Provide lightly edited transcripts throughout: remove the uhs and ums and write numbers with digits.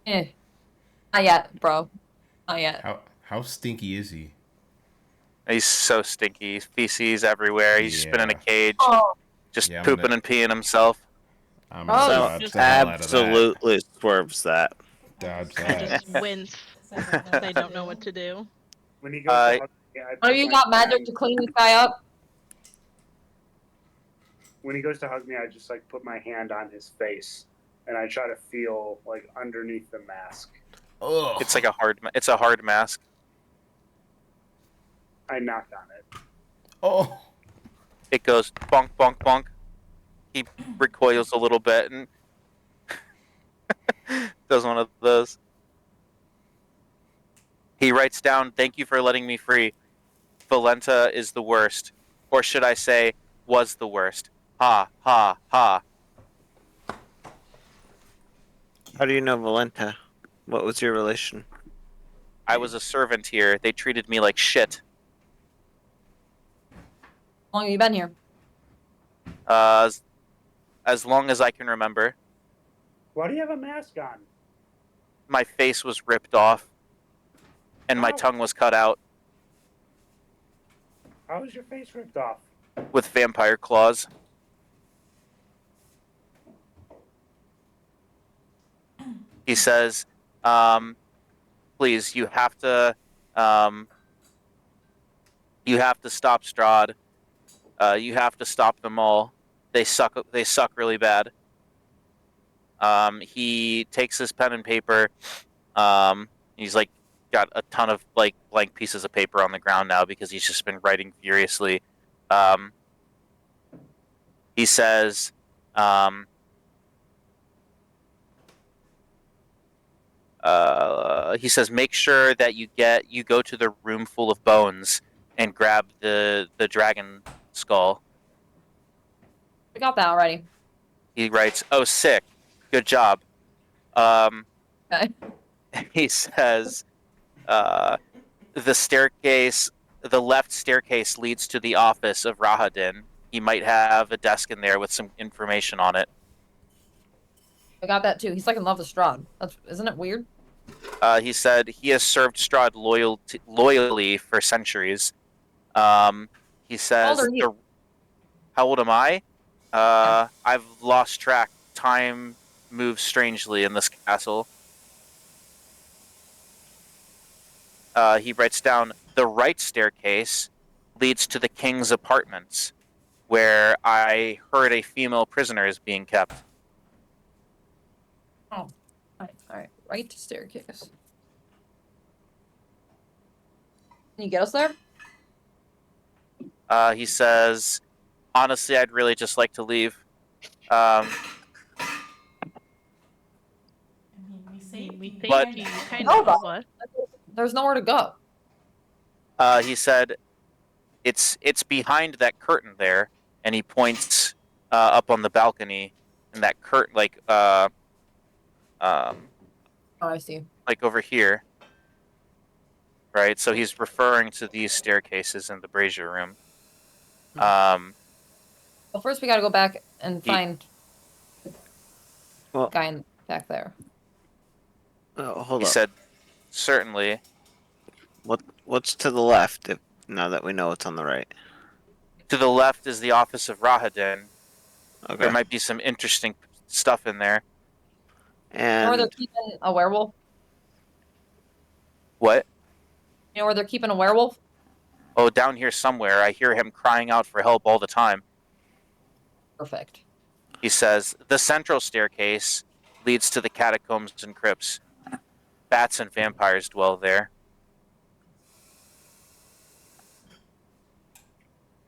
Not yet, bro. Not yet. How stinky is he? He's so stinky. Feces everywhere. He's just been in a Yeah. cage, Oh, just Yeah, pooping and peeing himself. I'm gonna bro, So dodge just the hell out of that. absolutely swerves that. Dodge I that. just wince. They don't know what to do. When he goes to hug me, I one of put you my got magic hand. to clean this guy up? When he goes to hug me, I just like put my hand on his face, and I try to feel like underneath the mask. Ugh. It's like a hard mask. I knocked on it. Oh. It goes bonk, bonk, bonk. He recoils a little bit and does one of those. He writes down, "Thank you for letting me free. Valenta is the worst. Or should I say, was the worst. Ha, ha, ha." How do you know Valenta? What was your relation? I was a servant here. They treated me like shit. How long have you been here? As long as I can remember. Why do you have a mask on? My face was ripped off. And my How? tongue was cut out How is your face ripped off? with vampire claws. He says, please, you have to stop Strahd. You have to stop them all. They suck really bad. He takes his pen and paper. He's like got a ton of like blank pieces of paper on the ground now because he's just been writing furiously. He says, make sure that you go to the room full of bones and grab the dragon skull. We got that already. He writes, "Oh, sick, good job." Okay. He says, the left staircase leads to the office of Rahadin. He might have a desk in there with some information on it. I got that too. He's like in love with Strahd. Isn't it weird? He said he has served Strahd loyally for centuries. He says, How old are you? "How old am I? I've lost track. Time moves strangely in this castle." He writes down, "The right staircase leads to the king's apartments, where I heard a female prisoner is being kept." Oh, all right. Right staircase. Can you get us there? He says, "Honestly, I'd really just like to leave." We think But- you kind Oh, of know what. There's nowhere to go. He said, it's behind that curtain there, and he points up on the balcony, and that curtain, Oh, I see. like over here, right? So he's referring to these staircases in the brazier room. Well, first we gotta go back and find the Well, guy back there. hold He up. said, "Certainly." What's to the left? Now that we know what's on the right. To the left is the office of Rahadin. Okay. There might be some interesting stuff in there. You know where they're And keeping a werewolf? What? You know where they're keeping a werewolf? Oh, down here somewhere. I hear him crying out for help all the time. Perfect. He says, the central staircase leads to the catacombs and crypts. Bats and vampires dwell there.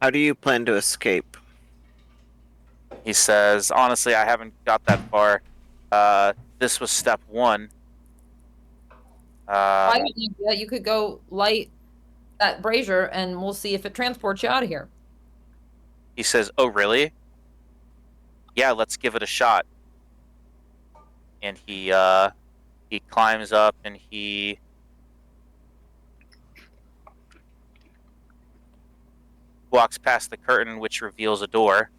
how do you plan to escape? He says, honestly, I haven't got that far. This was step one. I have an idea. You could go light that brazier, and we'll see if it transports you out of here. He says, oh, really? Yeah, let's give it a shot. And he climbs up and he walks past the curtain, which reveals a door.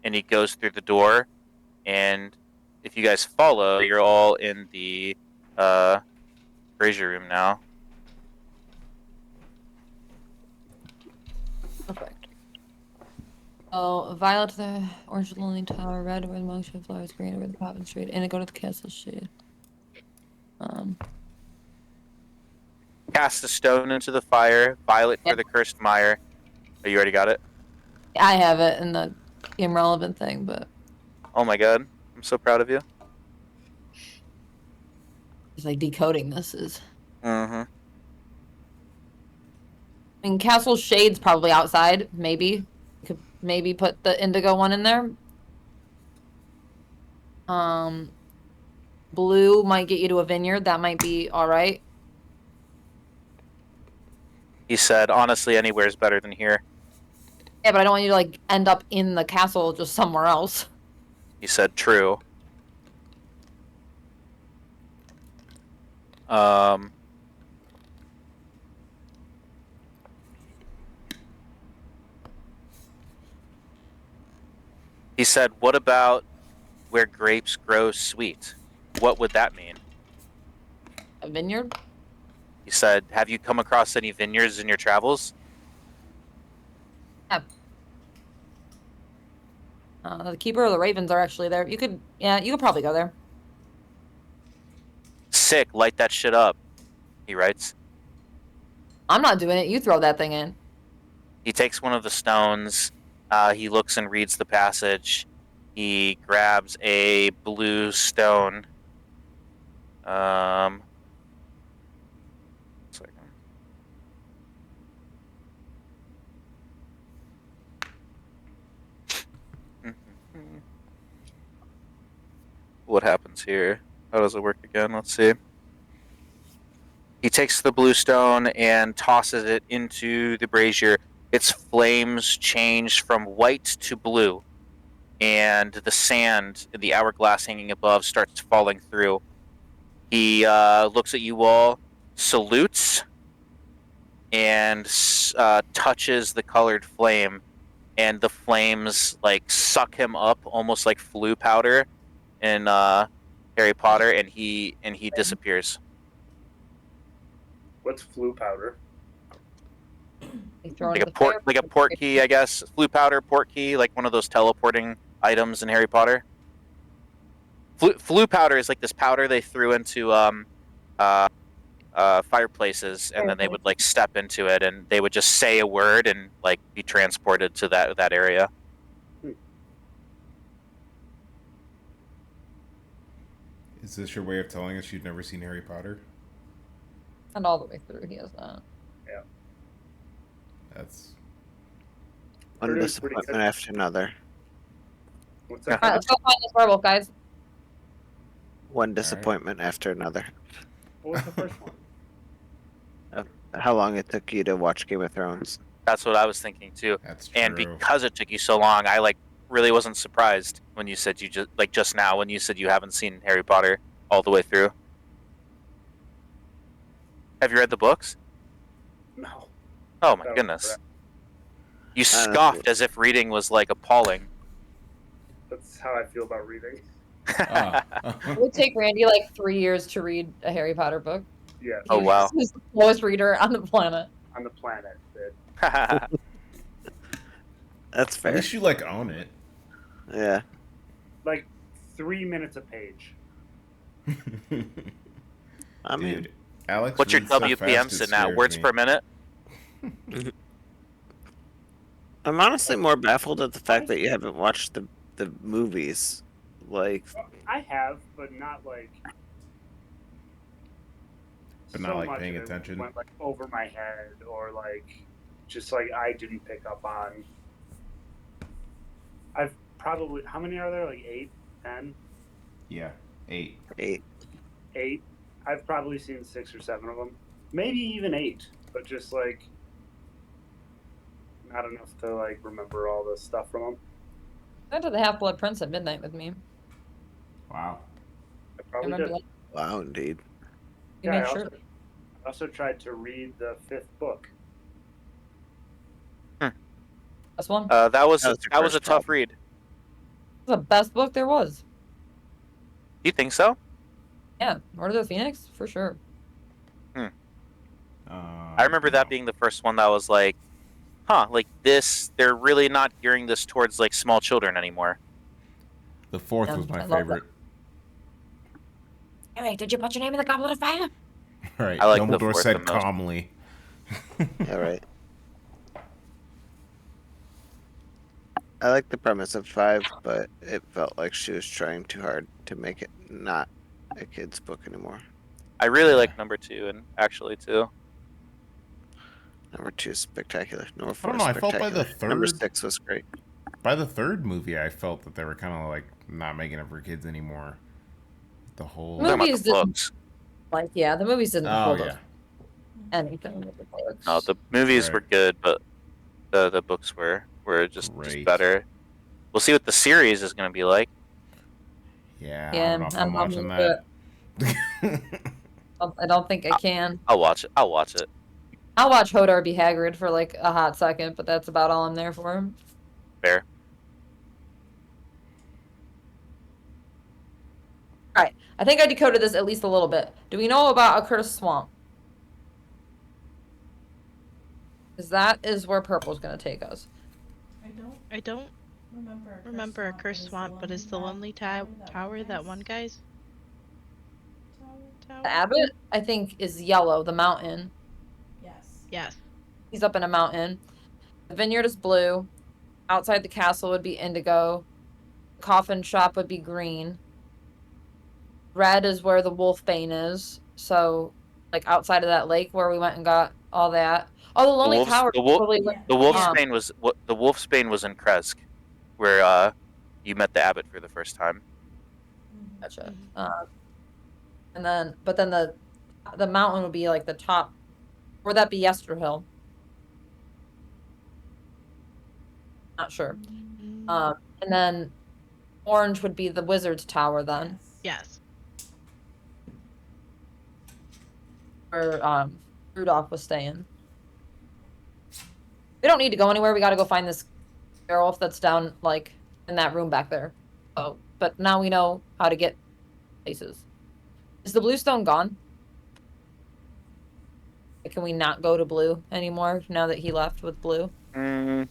and he goes through the door. And if you guys follow, you're all in the brazier room now. Perfect. Oh, violet to the orange lonely tower, red where the monkship flowers, green where the poppin' street, and go to the castle shade. Cast a stone into the fire. Violet for Yep. the cursed mire. Oh, you already got it? I have it in the game relevant thing, but Oh my god. I'm so proud of you. it's like decoding this is. Mm-hmm. I mean, castle shade's probably outside. Maybe could maybe put the indigo one in there. Blue might get you to a vineyard. That might be all right. He said, honestly, anywhere is better than here. Yeah, but I don't want you to like end up in the castle just somewhere else. He said, true. He said, what about where grapes grow sweet? What would that mean? A vineyard? He said, have you come across any vineyards in your travels? Yeah. The keeper of the ravens are actually there. You could probably go there. Sick, light that shit up, he writes. I'm not doing it. You throw that thing in. He takes one of the stones. He looks and reads the passage. He grabs a blue stone. Second. What happens here? How does it work again? Let's see. He takes the blue stone and tosses it into the brazier. Its flames change from white to blue, and the sand in the hourglass hanging above starts falling through. He looks at you all, salutes, and touches the colored flame, and the flames like suck him up almost like flu powder in Harry Potter, and he disappears. What's flu powder? You throw Like into a the port, fire. like a port key, I guess. Flu powder, port key, like one of those teleporting items in Harry Potter. Flu powder is like this powder they threw into fireplaces, and then they would like step into it, and they would just say a word and like be transported to that area. Is this your way of telling us you've never seen Harry Potter? And all the way through, he has that. Yeah. That's One Pretty disappointment good. after another. What's Yeah. that? All right, let's go find this werewolf, guys. One disappointment after another. What was the first one? How long it took you to watch Game of Thrones? That's what I was thinking too. that's true. And because it took you so long, I like really wasn't surprised when you said you just now when you said you haven't seen Harry Potter all the way through. Have you read the books? No. Oh my That was goodness. correct. You I don't scoffed as if reading was like appalling. That's how I feel about reading. Ah. It would take Randy like 3 years to read a Harry Potter book. Yeah. Oh, wow. He's the slowest reader on the planet. On the planet. That That's At fair. least you like own it. Yeah. like 3 minutes a page. I mean, Dude, Alex. What's your reads so WPM fast, it sitting at? scares Words me. per minute? I'm honestly more baffled at the fact that you haven't watched the movies. Like, I have, but not like. But not, like, much paying of it attention? Went like over my head, or like, just like I didn't pick up on. I've probably, how many are there? Like 8, 10, Yeah, 8. 8. 8. I've probably seen 6 or 7 of them, maybe even 8. But just like, not enough to like remember all the stuff from them. Went to the Half Blood Prince at midnight with me. Wow. I I probably remember did. that. Wow, indeed. You Yeah, made I sure. also tried to read the 5th book. That's one. That was That was your a first tough problem. read. the best book there was. You think so? Yeah, Order of the Phoenix for sure. I remember that being the first one that was like, huh, like this. They're really not gearing this towards like small children anymore. The fourth Yeah, was my I love favorite. Hey, did you put your name in the Goblet of Fire? Right. I like the Dumbledore fourth the said most. calmly. Yeah, right. I like the premise of 5, but it felt like she was trying too hard to make it not a kid's book anymore. I really Yeah. like number 2 and actually too. Number 2 is spectacular. Number I 4 don't is know. I felt by spectacular. the Number third 6 was great. movie, I felt that they were kind of like not making it for kids anymore. The whole. I'm talking about Movies the didn't books. the movies didn't Oh hold yeah. up anything with the books. No, the movies Right. were good, but the books were just Great. better. We'll see what the series is going to be like. Yeah. Yeah, I don't know if I'm watching gonna do that. I don't think I can. I'll watch it. I'll watch it. I'll watch Hodor be Hagrid for like a hot second, but that's about all I'm there for. Fair. Alright, I think I decoded this at least a little bit. Do we know about a cursed swamp? Because that is where purple's gonna take us. I don't remember a cursed swamp, but is the Lonely Tower that one guy's tower? The abbot, I think, is yellow, the mountain. Yes. He's up in a mountain. The vineyard is blue. Outside the castle would be indigo. The coffin shop would be green. Red is where the wolfbane is. So, like outside of that lake where we went and got all that. Oh, the Lonely Tower. The probably Wolfsbane was in Kresk, where you met the abbot for the first time. Gotcha. And then, but then the mountain would be like the top. Or would that be Yesterhill? Not sure. And then orange would be the wizard's tower then. Yes. Where Rudolph was staying. We don't need to go anywhere. We got to go find this werewolf that's down like in that room back there. Oh, but now we know how to get places. Is the blue stone gone? Can we not go to blue anymore now that he left with blue? The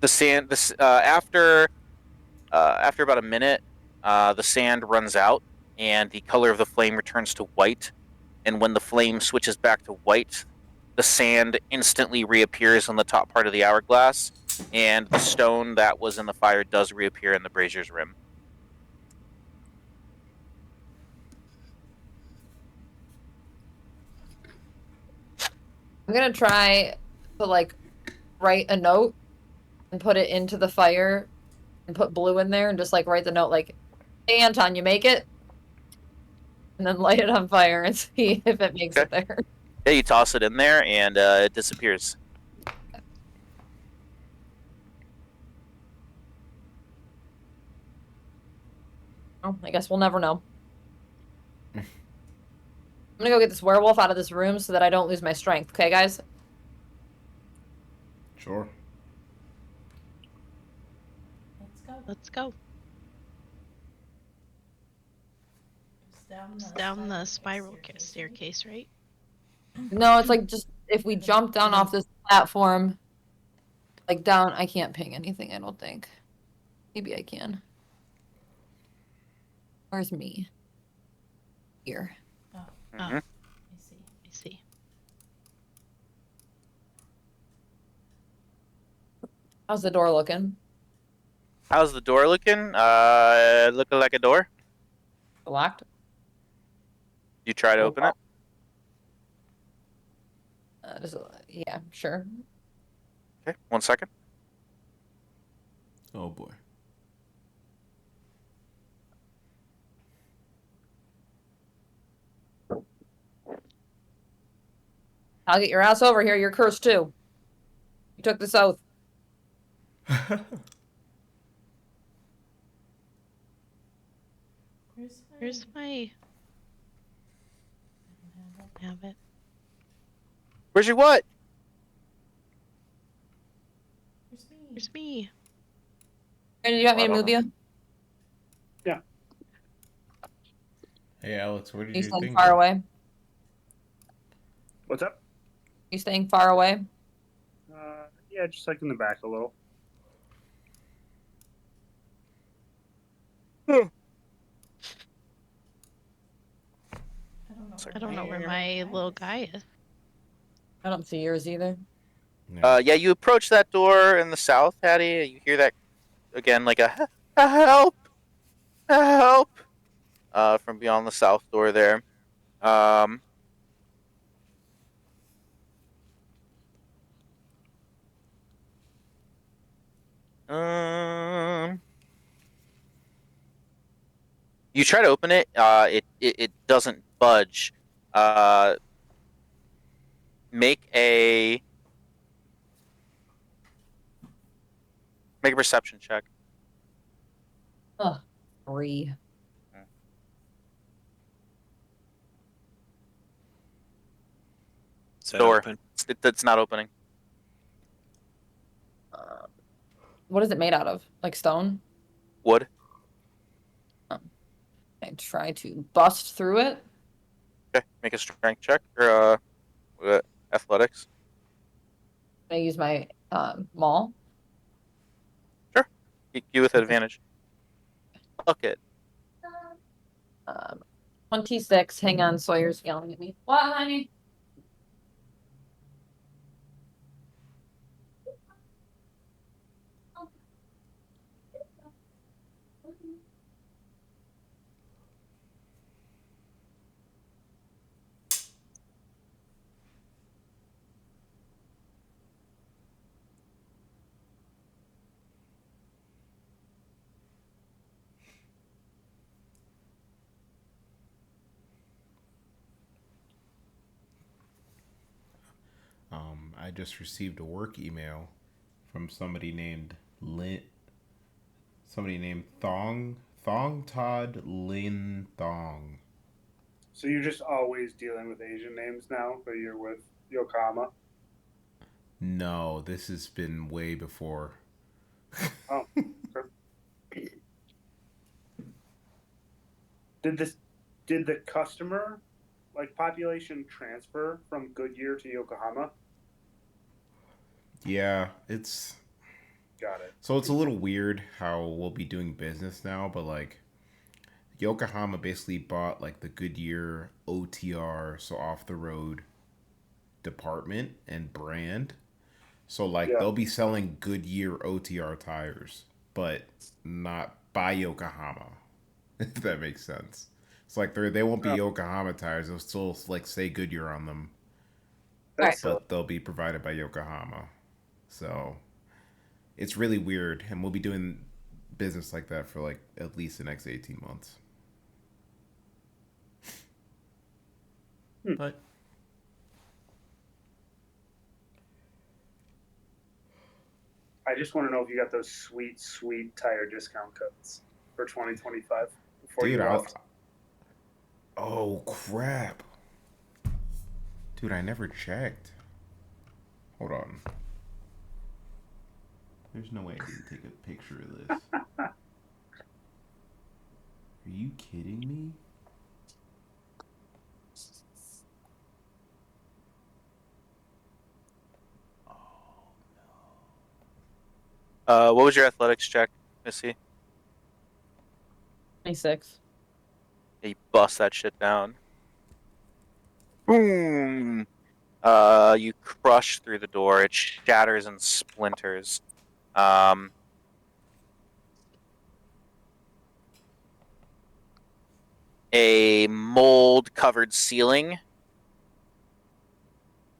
sand. After about a minute, the sand runs out, and the color of the flame returns to white. And when the flame switches back to white, the sand instantly reappears on the top part of the hourglass, and the stone that was in the fire does reappear in the brazier's rim. I'm gonna try to like write a note and put it into the fire and put blue in there and just like write the note like, "Hey Anton, you make it?" And then light it on fire and see if it makes it there. Yeah, you toss it in there, and it disappears. Oh, I guess we'll never know. I'm gonna go get this werewolf out of this room so that I don't lose my strength. Okay, guys? Sure. Let's go. It's down the spiral staircase, right? No, it's like just if we jump down off this platform, like down, I can't ping anything, I don't think. Maybe I can. Where's me? Here. Mhm. I see. How's the door looking? How's the door looking? Looking like a door. Locked? You try to open it. Yeah, sure. Okay, 1 second. Oh boy. I'll get your ass over here. You're cursed too. You took this oath. Where's my have it? Where's your what? Where's me? Did you want me I to don't move know. you? Hey, Alex, what Are did you your staying thing far go? away? What's up? You staying far away? Yeah, just like in the back a little. I don't know where my little guy is. I don't see yours either. No. Yeah, you approach that door in the south, Hattie. You hear that again, like a help, help, from beyond the south door there. Um, um, you try to open it. It doesn't budge. Uh, make a make a perception check. Ugh, 3. Is that Door. open? It's not opening. What is it made out of? Like stone? Wood. I try to bust through it. Okay, make a strength check or athletics. I use my maul. Sure. You with advantage. Fuck it. 26. Hang on, Sawyer's yelling at me. What, honey? I just received a work email from somebody named Thong Todd Lin Thong. So you're just always dealing with Asian names now, but you're with Yokohama. No, this has been way before. Oh, okay. Did the customer like population transfer from Goodyear to Yokohama? Yeah, it's Got it. so it's a little weird how we'll be doing business now, but like Yokohama basically bought like the Goodyear OTR, so off the road department and brand. So like Yeah. they'll be selling Goodyear OTR tires, but not by Yokohama. If that makes sense. It's like they won't be Oh, Yokohama tires. They'll still like say Goodyear on them, that's silly. but they'll be provided by Yokohama. So it's really weird, and we'll be doing business like that for like at least the next 18 months. But I just want to know if you got those sweet, sweet tire discount codes for 2025 before dude, you I'll. left. Oh crap, dude! I never checked. Hold on. There's no way I didn't take a picture of this. Are you kidding me? What was your athletics check, Missy? 26. Yeah, you bust that shit down. Boom. You crush through the door. It shatters and splinters. Um, a mold-covered ceiling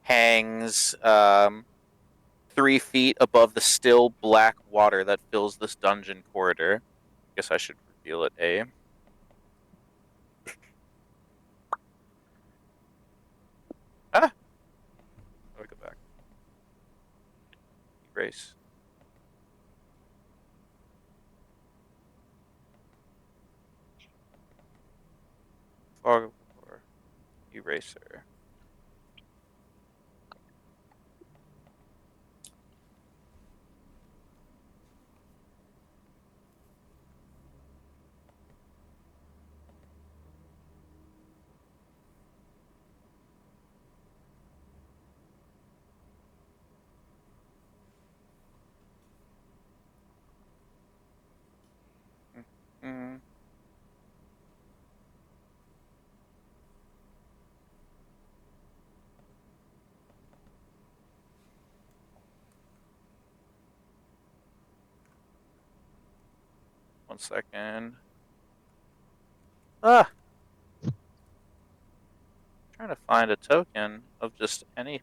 hangs 3 feet above the still black water that fills this dungeon corridor. Guess I should reveal it. Ah, let me go back. Erase. Fog or eraser. 1 second. Ah! Trying to find a token of just anything.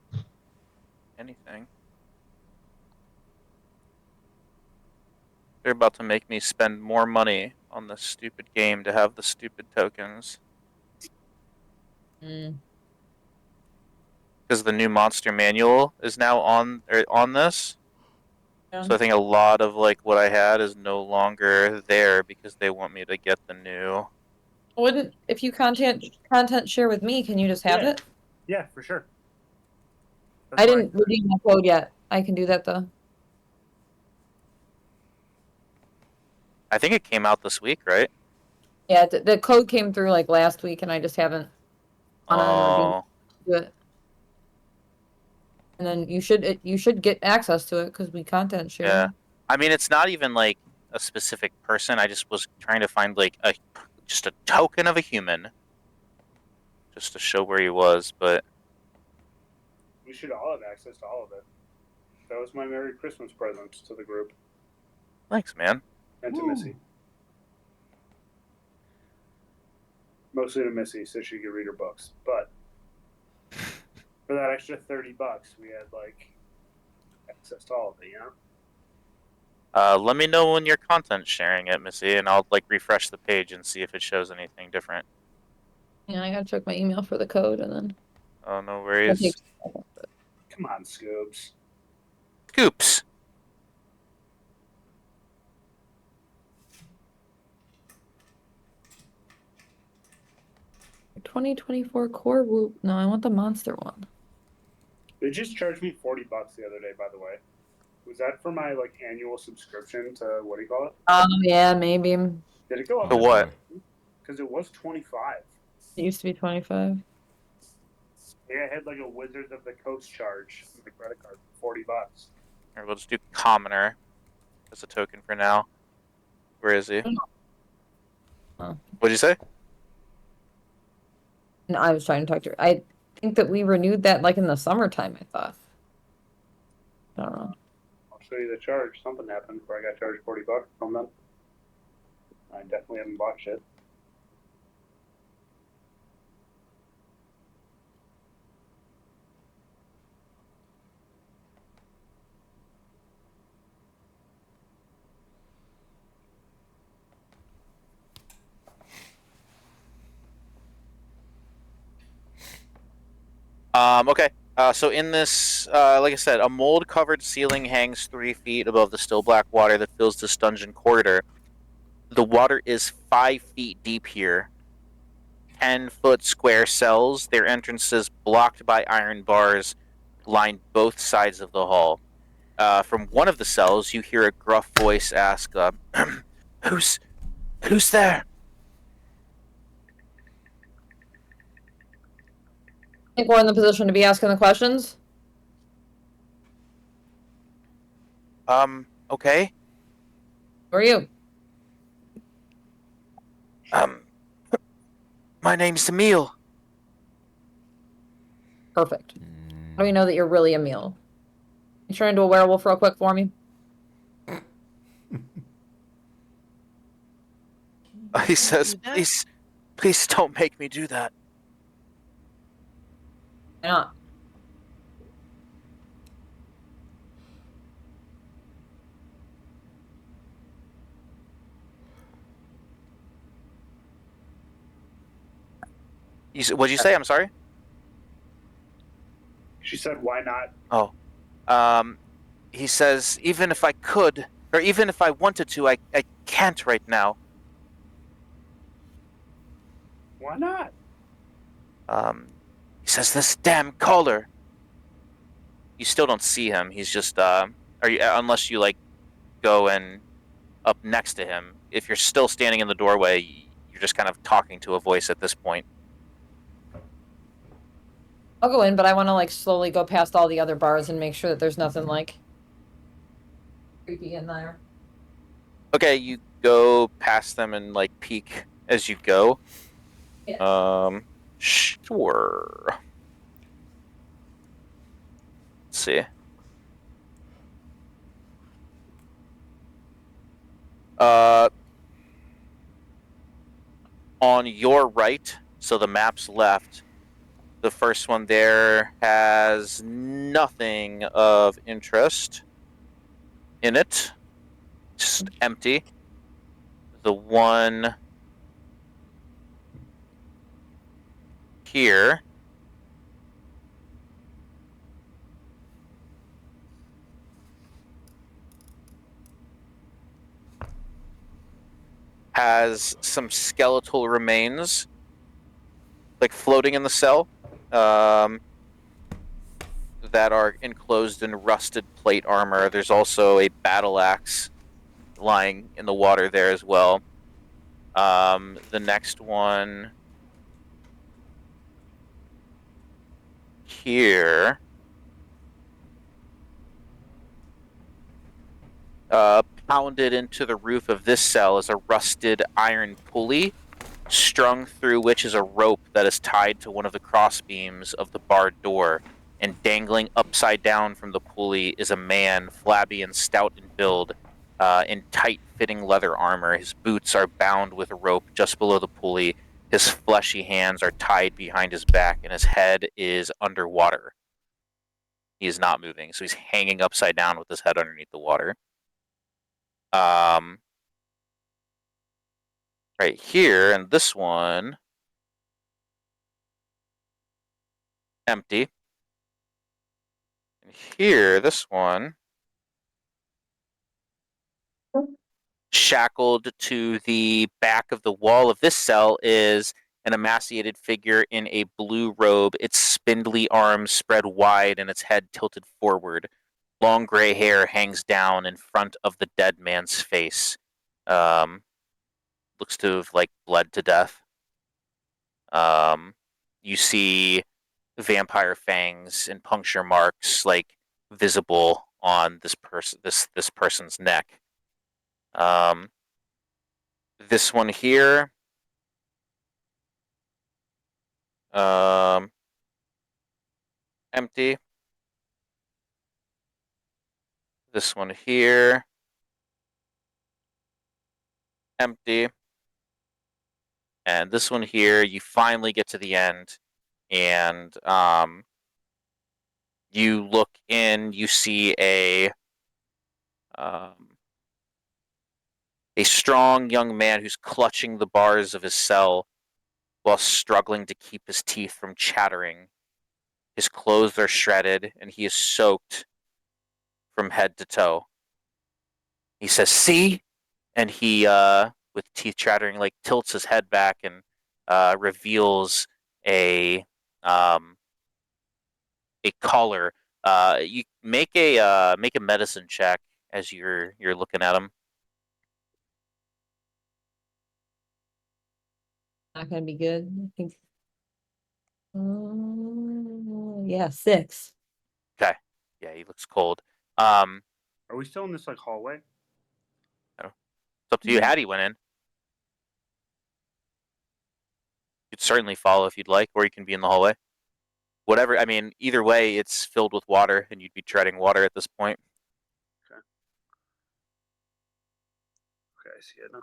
They're about to make me spend more money on this stupid game to have the stupid tokens. Mm. Because the new monster manual is now on this. Yeah. So I think a lot of like what I had is no longer there because they want me to get the new. Wouldn't if you content share with me? Can you just have Yeah. it? Yeah, for sure. That's I what didn't redeem my code yet. I can do that though. I think it came out this week, right? Yeah, the code came through like last week, and I just haven't gone on and redeemed it. And then you should get access to it because we content share. Yeah. I mean, it's not even like a specific person. I just was trying to find like just a token of a human, just to show where he was. But we should all have access to all of it. That was my Merry Christmas present to the group thanks, man. and to Missy. Mostly to Missy, so she could read her books. But for that extra $30, we had like access to all of it. You know. Let me know when you're content sharing it, Missy, and I'll like refresh the page and see if it shows anything different. Yeah, I gotta check my email for the code, and then. Oh, no worries. Come on, Scoobs. Scoops. $2024 core whoop. No, I want the monster one. They just charged me $40 the other day. By the way, was that for my like annual subscription to what do you call it? Yeah, maybe. Did it go up To what? Because it was 25. It used to be 25. Yeah, I had like a Wizards of the Coast charge on my credit card for $40. Or we'll just do commoner as a token for now. Where is he? Oh. What'd you say? No, I was trying to talk to her. I think that we renewed that like in the summertime, I thought. I don't know. I'll show you the charge. Something happened where I got charged $40 from them. I definitely haven't bought shit. Okay. So in this, like I said, a mold-covered ceiling hangs 3 feet above the still black water that fills this dungeon corridor. The water is 5 feet deep here. 10-foot square cells. Their entrances blocked by iron bars line both sides of the hall. From one of the cells, you hear a gruff voice ask, "Who's there?" I think we're in the position to be asking the questions. Okay. Who are you? My name's Emil. Perfect. How do we know that you're really Emil? You turn into a werewolf real quick for me? He says, please don't make me do that. Why not? What'd you say? I'm sorry? She said, why not? He says, even if I could, or even if I wanted to, I can't right now. Why not? He says, this damn caller. You still don't see him. He's just, unless you, like, go and up next to him. If you're still standing in the doorway, you're just kind of talking to a voice at this point. I'll go in, but I want to like slowly go past all the other bars and make sure that there's nothing like creepy in there. Okay, you go past them and like peek as you go. Yeah. Sure. Let's see. On your right, so the map's left, the first one there has nothing of interest in it. Just empty. The one here has some skeletal remains, like floating in the cell, that are enclosed in rusted plate armor. There's also a battle axe lying in the water there as well. The next one here, pounded into the roof of this cell is a rusted iron pulley, strung through which is a rope that is tied to one of the crossbeams of the barred door. And dangling upside down from the pulley is a man, flabby and stout in build, in tight-fitting leather armor. His boots are bound with a rope just below the pulley. His fleshy hands are tied behind his back, and his head is underwater. He is not moving, so he's hanging upside down with his head underneath the water. Right here, and this one, empty. And here, this one, shackled to the back of the wall of this cell is an emaciated figure in a blue robe, its spindly arms spread wide and its head tilted forward. Long gray hair hangs down in front of the dead man's face. Looks to have like bled to death. You see vampire fangs and puncture marks like visible on this person's neck. This one here, empty. This one here, empty. And this one here, you finally get to the end, and you look in, you see a strong young man who's clutching the bars of his cell while struggling to keep his teeth from chattering. His clothes are shredded, and he is soaked from head to toe. He says, "See?" And he, with teeth chattering, like tilts his head back and reveals a collar. You make a medicine check as you're looking at him. Not gonna be good. I think. Yeah, 6. Okay. Yeah, he looks cold. Are we still in this like hallway? It's up to you. Hattie went in. You'd certainly follow if you'd like, or you can be in the hallway. Whatever. I mean, either way, it's filled with water, and you'd be treading water at this point. Okay, I see it now.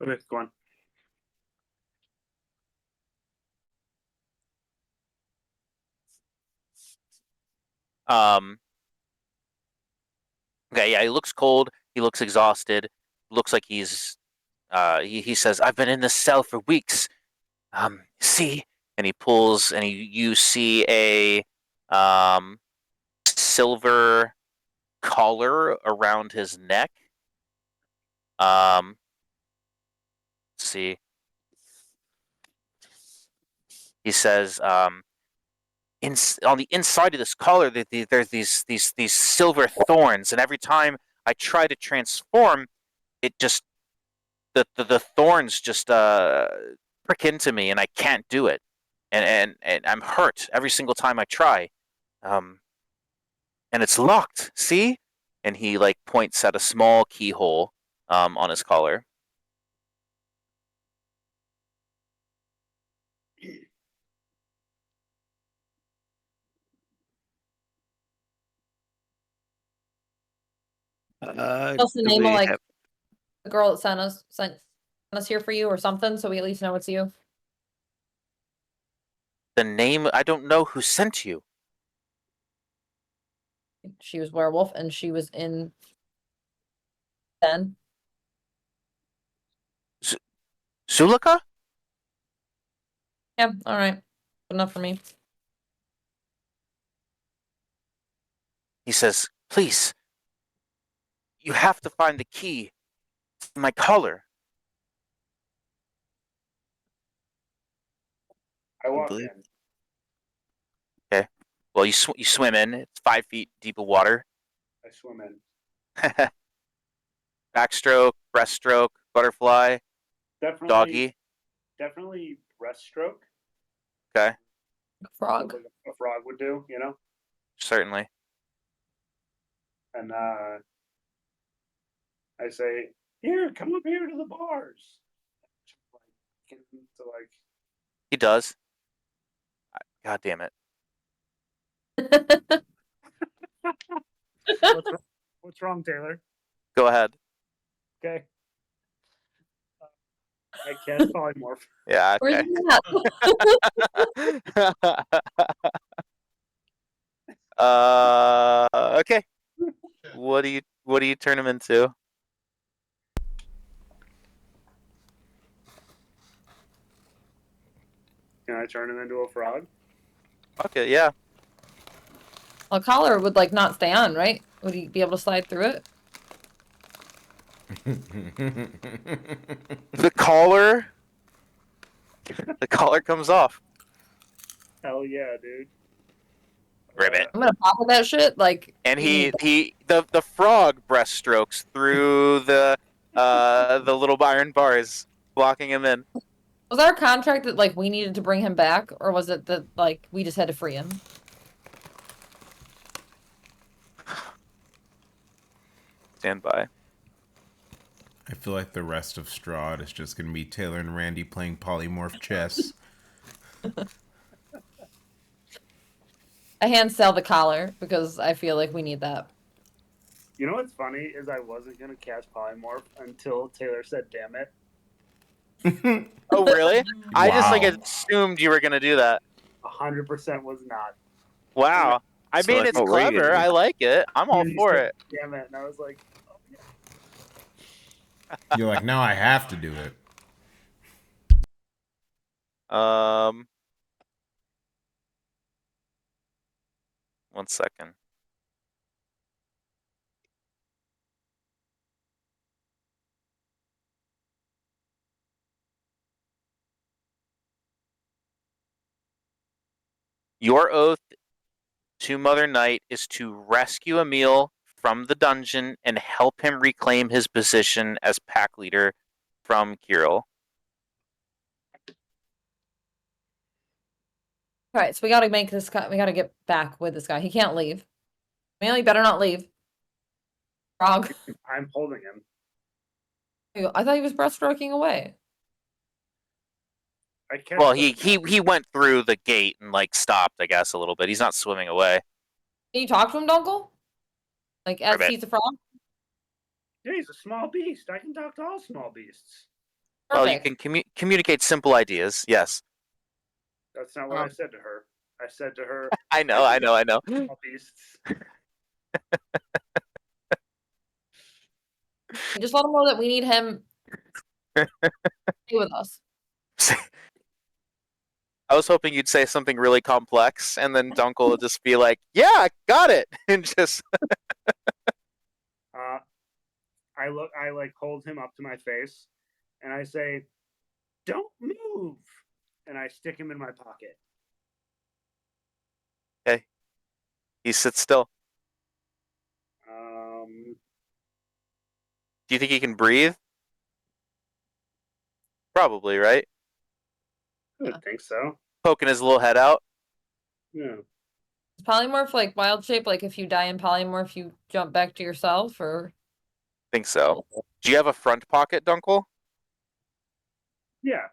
Okay, go on. Okay, yeah, he looks cold. He looks exhausted. Looks like he's. He says, "I've been in this cell for weeks. See," and he pulls, and you see a silver collar around his neck. Let's see. He says, on the inside of this collar, there's these silver thorns, and every time I try to transform, it just the thorns just prick into me, and I can't do it, and I'm hurt every single time I try, and it's locked. See? And he like points at a small keyhole on his collar. What's the do name we of like have- the girl that sent us here for you or something, so we at least know it's you? The name, I don't know who sent you. She was werewolf and she was in then. Zulika? Yeah, all right. Good enough for me. He says, please, you have to find the key to my collar. I walk believe- in. Okay. Well, you swim in. It's 5 feet deep of water. I swim in. Backstroke, breaststroke, butterfly, Definitely. doggy. Definitely breaststroke. Okay, Frog. Like a frog would do, you know? certainly. And I say, here, come up here to the bars. To like, He does. God damn it. what's wrong, Taylor? Go ahead. Okay. I cast polymorph. Yeah, Where's okay. that? Okay. What do you turn him into? Can I turn him into a frog? Okay, yeah. A collar would like not stay on, right? Would he be able to slide through it? The collar comes off. Hell yeah, dude. Ribbit. I'm gonna pop with that shit. Like, And you the frog breaststrokes through the little iron bars, blocking him in. was our contract that like we needed to bring him back, or was it that like we just had to free him? Stand by. I feel like the rest of Strahd is just going to be Taylor and Randy playing polymorph chess. I hand sell the collar because I feel like we need that. You know what's funny is I wasn't gonna cast polymorph until Taylor said, "Damn it." Oh really? I just like Wow. assumed you were gonna do that. 100% was not. Wow. I So, mean, like, it's what were you clever. gonna do? I like it. I'm all And he for said, it. Damn it! And I was like, oh, yeah. You're like, now I have to do it. One second. Your oath to Mother Night is to rescue Emil from the dungeon and help him reclaim his position as pack leader from Kirill. All right, so we gotta make this guy. We gotta get back with this guy. He can't leave. Manly better not leave. Frog. I'm holding him. I thought he was breaststroking away. I catch Well, the- he went through the gate and like stopped, I guess, a little bit. He's not swimming away. Can you talk to him, Dunkel? Like as Ribbit. he's a frog? Yeah, he's a small beast. I can talk to all small beasts. Well, you Perfect. can communicate simple ideas. Yes, That's not what I said to her. I said to her, I know. small beasts. Just let him know that we need him stay with us. I was hoping you'd say something really complex, and then Dunkel would just be like, "Yeah, got it," and just I like hold him up to my face, and I say, "Don't move," and I stick him in my pocket. he sits still. Do you think he can breathe? Probably, right? I would think so. Poking his little head out. Yeah. Is polymorph like wild shape? Like if you die in polymorph, you jump back to yourself, or Think so. Do you have a front pocket, Dunkel? Yeah.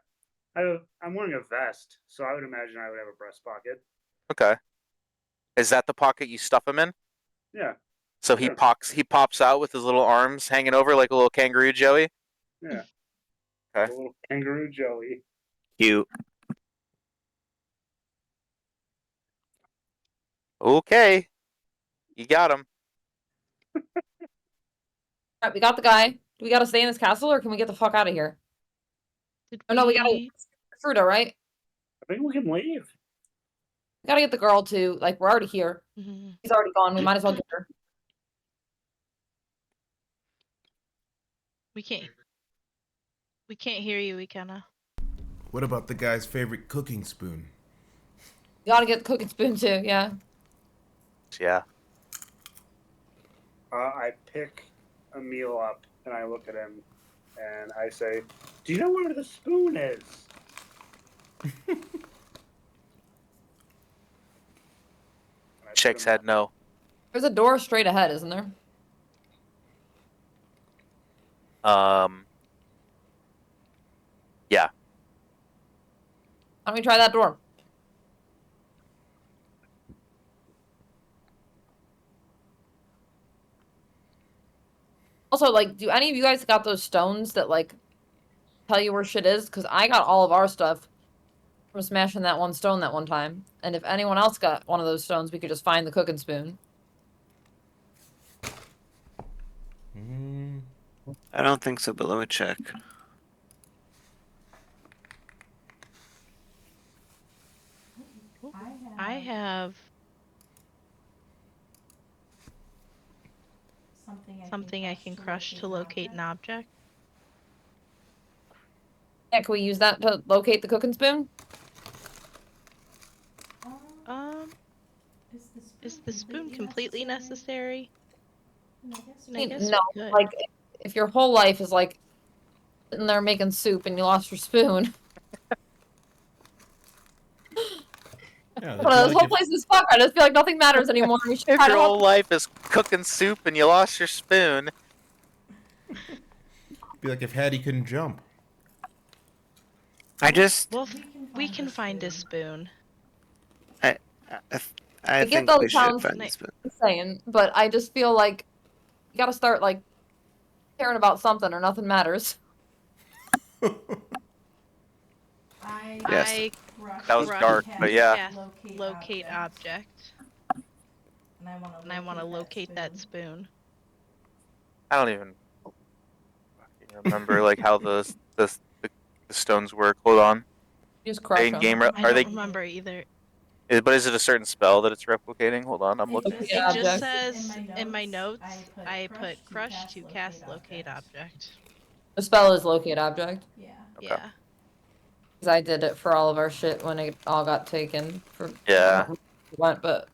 I'm wearing a vest, so I would imagine I would have a breast pocket. Okay. Is that the pocket you stuff him in? Yeah. So he pops out with his little arms hanging over like a little kangaroo Joey. Yeah. Okay. A little kangaroo Joey. Cute. Okay. You got him. Alright, we got the guy. Do we gotta stay in this castle or can we get the fuck out of here? Oh no, we gotta Fruta, right? I think we can leave. We gotta get the girl too. Like, we're already here. Mhm. He's already gone. We might as well get her. We can't hear you, Ikenna. What about the guy's favorite cooking spoon? We gotta get the cooking spoon too, yeah. Yeah. I pick Emil up and I look at him and I say, "Do you know where the spoon is?" Shakes head no. There's a door straight ahead, isn't there? Yeah. Why don't we try that door? Also, like, do any of you guys got those stones that, like, tell you where shit is? Because I got all of our stuff from smashing that one stone that one time. And if anyone else got one of those stones, we could just find the cooking spoon. I don't think so, but let me check. I have something I can crush to locate an object. Yeah, can we use that to locate the cooking spoon? Is the spoon completely necessary? I guess No, we could. like, if your whole life is, like, sitting there making soup and you lost your spoon. Yeah, This whole place is fucked. I just feel like nothing matters anymore. We should If try to your help. whole life is cooking soup and you lost your spoon. be like if Hattie couldn't jump. I just, Well, we can find a spoon. I get think those we should sounds find the spoon. Saying, but I just feel like you gotta start, like, caring about something or nothing matters. Yes. That was dark, but yeah. Cast locate object. And I want to locate that spoon. I don't even remember like how the stones work. Hold on. You just crush In them. game, I are don't they? remember either. But is it a certain spell that it's replicating? Hold on, I'm looking. Locate It object. just says in my notes, I put crush to cast locate object. The spell is locate object. Okay. Yeah. Because I did it for all of our shit when it all got taken. For Yeah. Went, but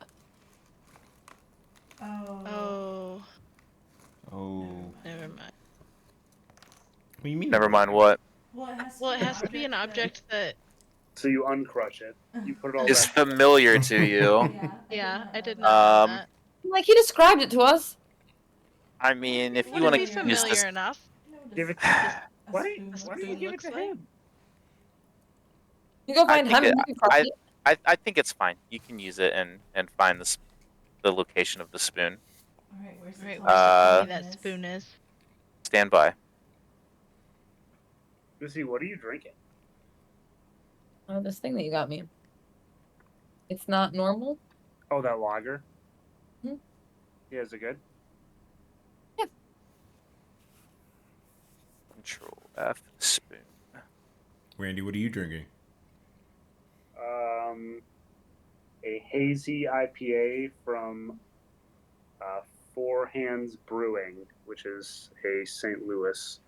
Oh. Oh. Never mind. What do you mean? Never mind what. Well, it has to be an object that. So you uncrush it. You put it all Is back. familiar to you. Yeah, I did not know that. like he described it to us. I mean, if you Would want it be to use familiar this, enough? Give it. Why do you spoon give it looks to like? him? You go I find think him and you can crush it. I think it's fine. You can use it and find the location of the spoon. Alright, where's that spoon is? Stand by. Lucy, what are you drinking? Oh, this thing that you got me. It's not normal. Oh, that lager. Hmm? Yeah, is it good? Yeah. Control F spoon. Randy, what are you drinking? A hazy IPA from Four Hands Brewing, which is a St. Louis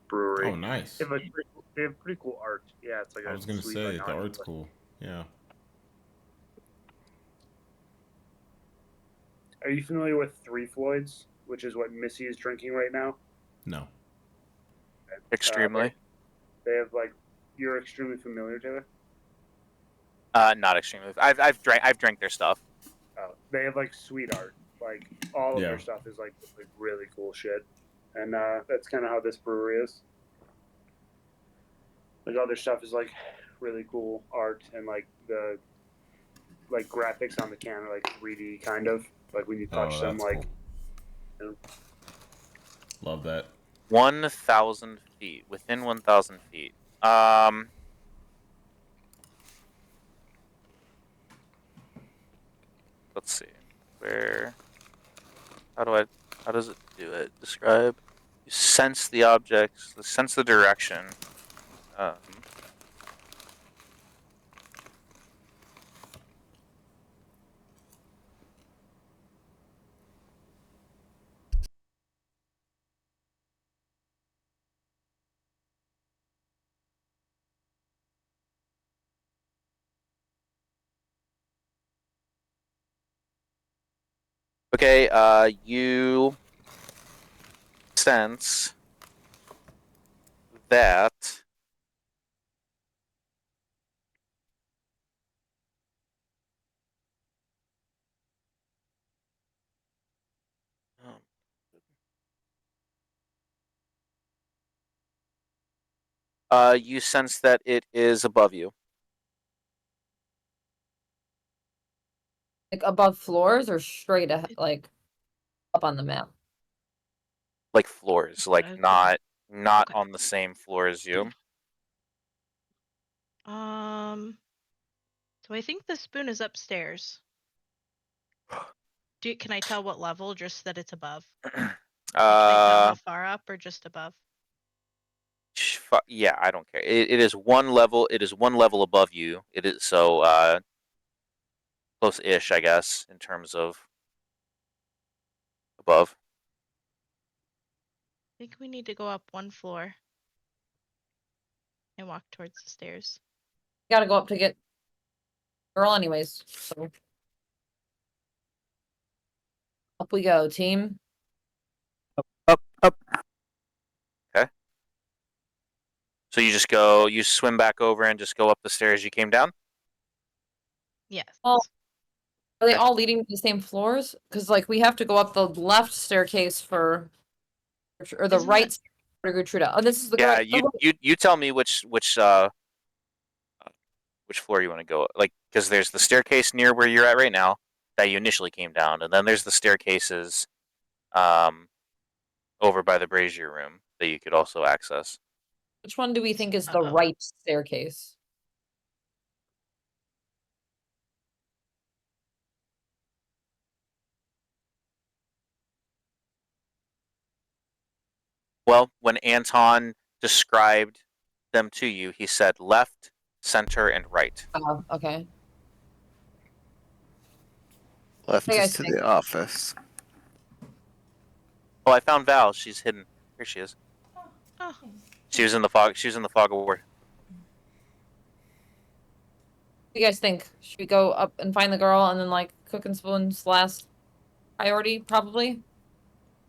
brewery. Oh, nice. They have pretty cool art. Yeah, it's like I was gonna sweet, say like, the art. art's cool. Yeah. Are you familiar with Three Floyds, which is what Missy is drinking right now? No. Extremely. They have like, you're extremely familiar, Taylor? Not extremely. I've drank their stuff. Oh, they have like sweet art. Like all of Yeah. their stuff is like really cool shit, and that's kind of how this brewery is. Like all their stuff is like really cool art, and like the graphics on the can are like 3D kind of. Like when you touch them, that's like cool. Love that. 1,000 feet. Within 1,000 feet. Let's see. How does it do it? Describe. You sense the objects, sense the direction. Okay, you sense that you sense that it is above you. Like above floors or straight like up on the map? Like floors, like not Okay. on the same floor as you. So I think the spoon is upstairs. Can I tell what level? Just that it's above. Can I tell how far up or just above? Yeah, I don't care. It is one level. It is one level above you. It is so close-ish, I guess, in terms of above. I think we need to go up one floor and walk towards the stairs. Gotta go up to get girl anyways. So up we go, team. Up. Okay. So you swim back over and just go up the stairs you came down? Yes. Well, are they Okay. all leading to the same floors? Because like we have to go up the left staircase for, or the Isn't right that- staircase for Gertruda. Oh, this is the Yeah, correct. you tell me which floor you want to go. Like, because there's the staircase near where you're at right now that you initially came down, and then there's the staircases over by the brazier room that you could also access. Which one do we think is the right staircase? Well, when Anton described them to you, he said left, center, and right. Okay. Left Hey, is guys, to think. the office. Oh, I found Val. She's hidden. Here she is. Oh. She was in the fog. She was in the fog of war. What do you guys think? Should we go up and find the girl and then like cook and spoon's last priority? Probably.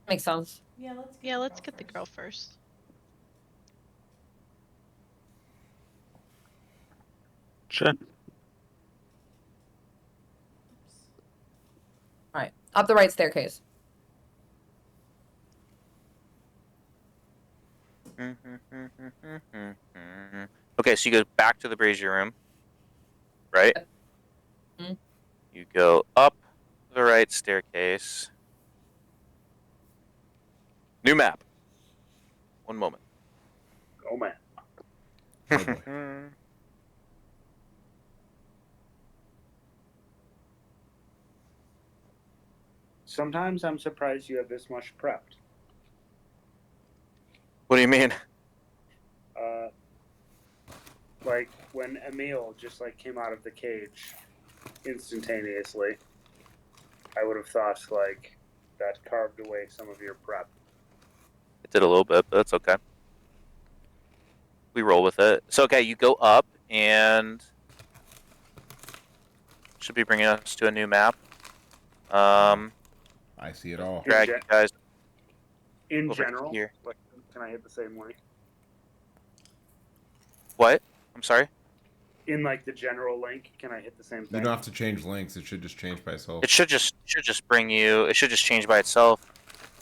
Makes sense. Yeah, let's get the girl first. Sure. All right, up the right staircase. Okay, so you go back to the brazier room, right? Mm-hmm. You go up the right staircase. New map. One moment. oh man. Oh boy. Sometimes I'm surprised you have this much prepped. What do you mean? Like when Emil just like came out of the cage instantaneously, I would have thought like that carved away some of your prep. It did a little bit, but that's okay. We roll with it. So, okay, you go up and should be bringing us to a new map. I see it all. Drag you guys In over general, here. like, can I hit the same link? What? I'm sorry? In like the general link, can I hit the same You thing? don't have to change links. It should just change by itself. It should just bring you. It should just change by itself.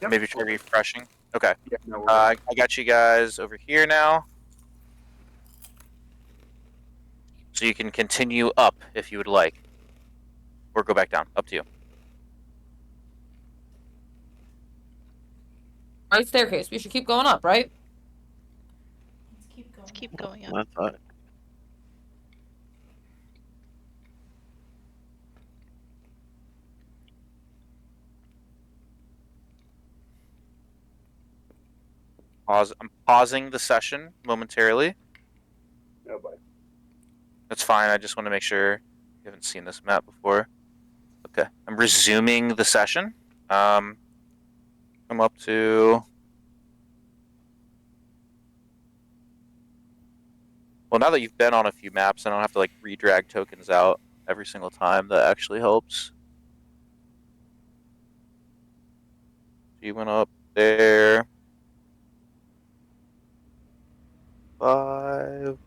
Yep. Maybe try refreshing. Okay. Yeah, no, I got you guys over here now. So you can continue up if you would like. Or go back down. Up to you. Right staircase. We should keep going up, right? Let's keep going up. I thought. I'm pausing the session momentarily. Oh boy. That's fine. I just want to make sure you haven't seen this map before. Okay, I'm resuming the session. Come up to. Well, now that you've been on a few maps, I don't have to like redrag tokens out every single time. That actually helps. You went up there. 5.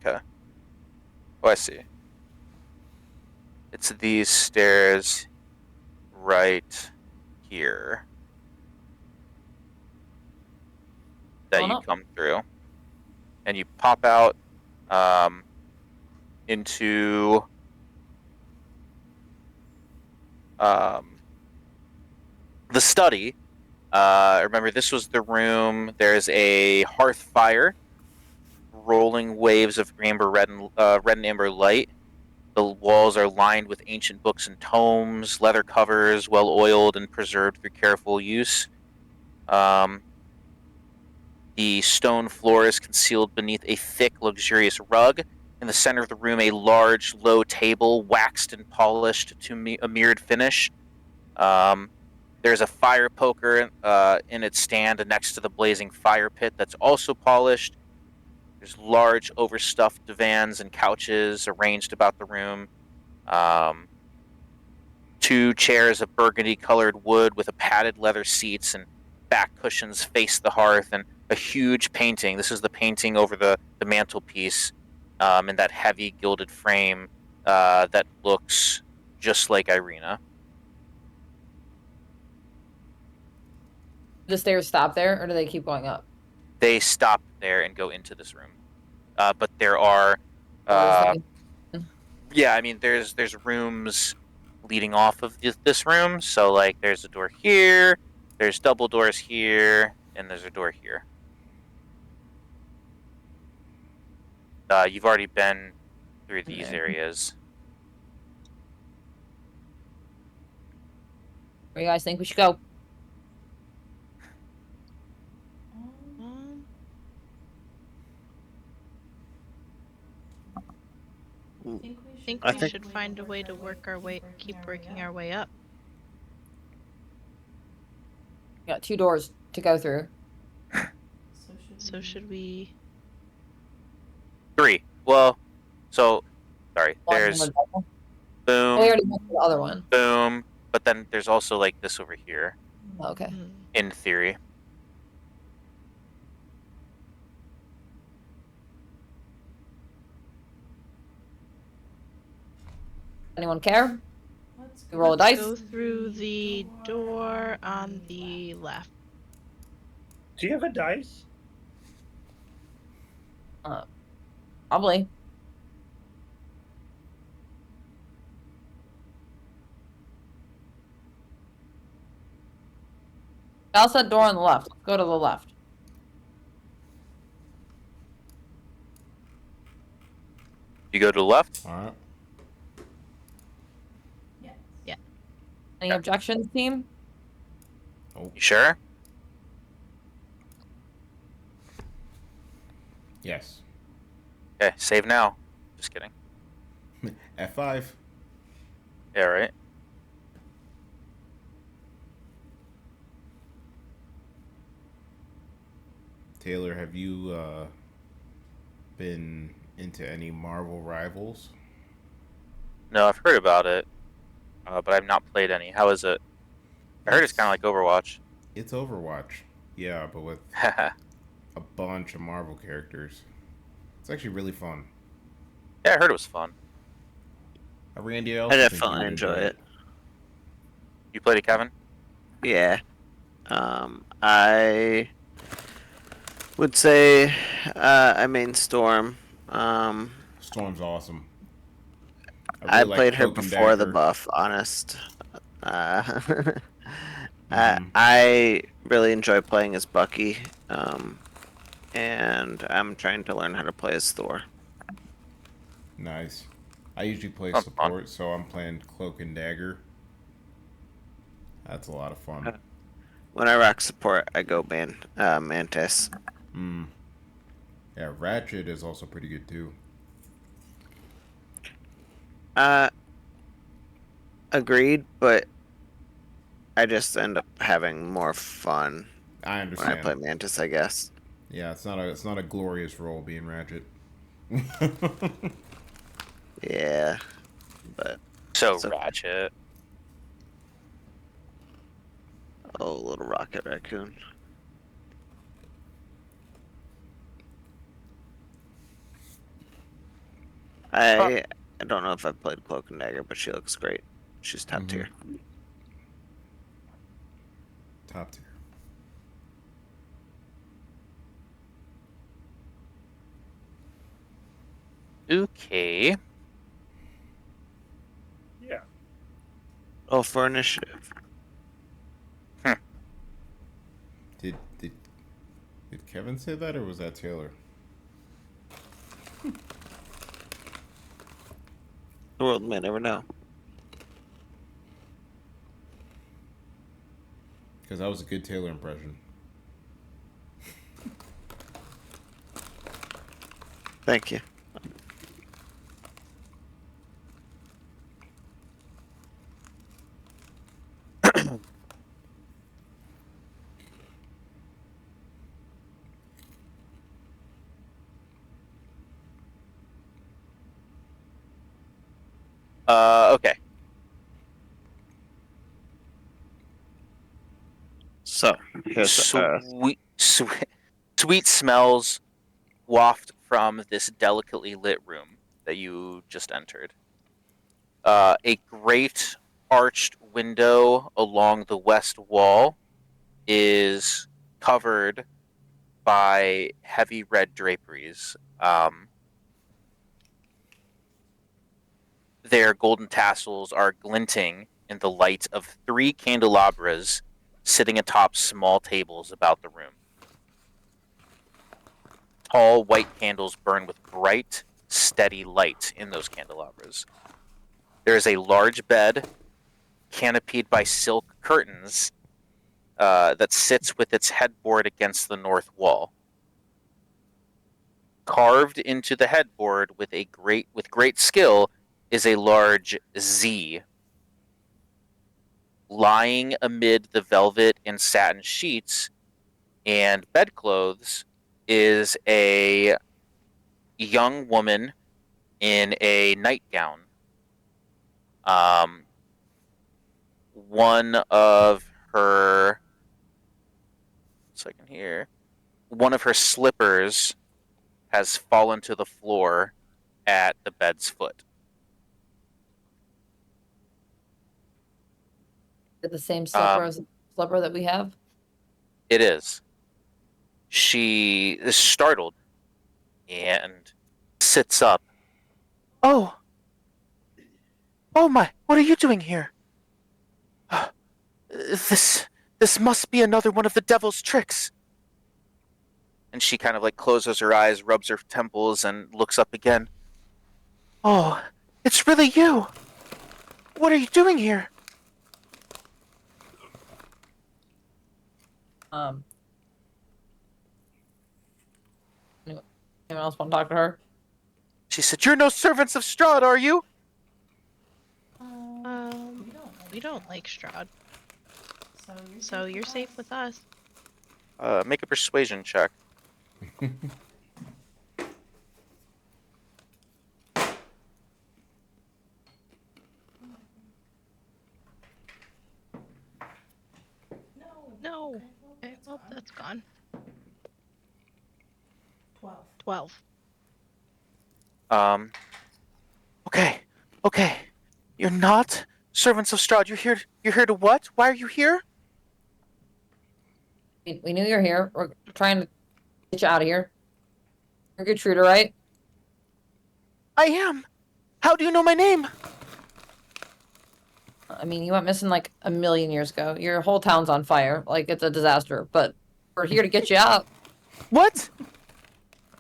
Okay. Oh, I see. It's these stairs right here that Going you up. come through. And you pop out into the study. Remember, this was the room. There's a hearth fire, rolling waves of red and amber light. The walls are lined with ancient books and tomes, leather covers, well oiled and preserved through careful use. The stone floor is concealed beneath a thick, luxurious rug. In the center of the room, a large, low table, waxed and polished to a mirrored finish. There's a fire poker in its stand next to the blazing fire pit that's also polished. There's large, overstuffed divans and couches arranged about the room. 2 chairs of burgundy-colored wood with a padded leather seats and back cushions face the hearth, and a huge painting. This is the painting over the mantelpiece in that heavy gilded frame that looks just like Irina. The stairs stop there, or do they keep going up? They stop there and go into this room. But there are, Doors yeah, I mean, there's rooms leading off of this room. So like, there's a door here, there's double doors here, and there's a door here. You've already been through these areas. Where do you guys think we should go? I I think we should find a way to keep working our way up. We got 2 doors to go through. So should we? 3. Well, so sorry. One There's and a double. boom, Oh, we already went to the other one. boom, but then there's also like this over here. Oh, okay. In theory. Anyone care? We roll a dice. Go through the door on the left. Do you have a dice? Probably. Val said door on the left. Let's go to the left. You go to the left. All right. Any objections, team? You sure? Yes. Okay, save now. Just kidding. F5. Yeah, right. Taylor, have you been into any Marvel Rivals? No, I've heard about it, but I've not played any. How is it? I heard it's kind of like Overwatch. It's Overwatch. Yeah, but with a bunch of Marvel characters. It's actually really fun. Yeah, I heard it was fun. Randy, I definitely enjoy it. You played it, Kevin? Yeah. I would say I main Storm. Storm's awesome. I I really like played her Cloak and before the Dagger. buff, honest. Uh, I, Mm-hmm. I really enjoy playing as Bucky, and I'm trying to learn how to play as Thor. Nice. I usually play Sounds fun. support, so I'm playing Cloak and Dagger. That's a lot of fun. When I rock support, I go Mantis. Mm. Yeah, Ratchet is also pretty good too. Uh, Agreed, but I just end up having more fun I when I understand. play Mantis, I guess. Yeah, it's not a glorious role being Ratchet. Yeah, but So it's okay. Ratchet. Oh, little rocket raccoon. I don't know if I've played Cloak and Dagger, but she looks great. She's top Mm-hmm. tier. Top tier. Okay. Yeah. Oh, for initiative. Did did did Kevin say that, or was that Taylor? The world may never know. Because that was a good Taylor impression. Thank you. Okay. So, here's Sweet smells waft from this delicately lit room that you just entered. A great arched window along the west wall is covered by heavy red draperies. Their golden tassels are glinting in the light of three candelabras sitting atop small tables about the room. Tall white candles burn with bright, steady light in those candelabras. There is a large bed canopied by silk curtains that sits with its headboard against the north wall. Carved into the headboard with great skill is a large Z. Lying amid the velvet and satin sheets and bedclothes is a young woman in a nightgown. Um, one of her second here, one of her slippers has fallen to the floor at the bed's foot. The same slipper Um, as the slipper that we have. it is. She is startled and sits up. Oh, oh my! What are you doing here? This must be another one of the devil's tricks. And she kind of like closes her eyes, rubs her temples, and looks up again. Oh, it's really you. What are you doing here? Um, anyone else want to talk to her? She said, "You're no servants of Strahd, are you?" We don't like Strahd, so you're safe with us. Make a persuasion check. No. Okay, well, that's gone. 12. Um. Okay. Okay. You're not servants of Strahd. You're here. You're here to what? Why are you here? We knew you were here. We're trying to get you out of here. You're Gertrude, right? I am. How do you know my name? I mean, you went missing like a million years ago. Your whole town's on fire. Like, it's a disaster. But we're here to get you out. What?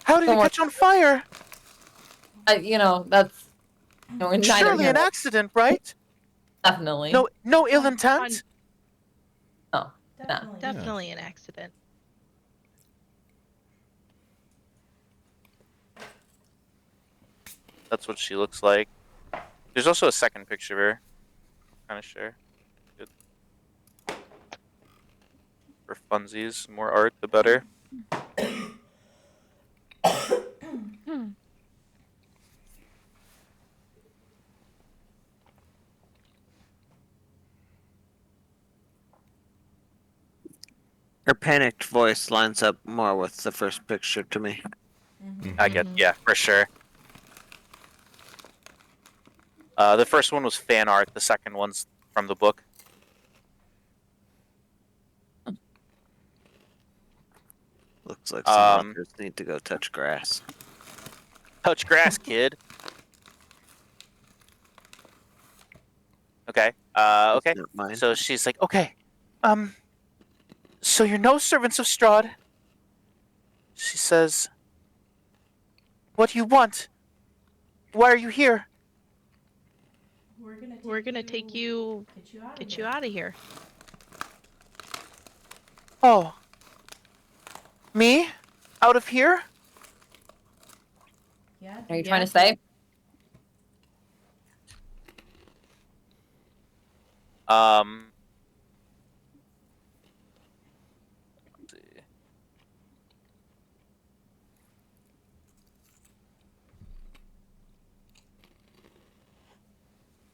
How did Don't it worry. catch on fire? That's neither Surely here an nor accident, right? definitely. No ill intent. No. Nah. Definitely an accident. That's what she looks like. There's also a second picture of her. Kind of sure. Good. For funsies, more art, the better. Her panicked voice lines up more with the first picture to me. I get, yeah, for sure. The first one was fan art. The second one's from the book. Looks like some authors need to go touch grass. Touch grass, kid. Okay. Okay. Isn't it mine? So she's like, okay. So you're no servants of Strahd. She says, what do you want? Why are you here? We're gonna take you, get you out of here. Oh. Me? Out of here? Are you trying to stay? Let's see.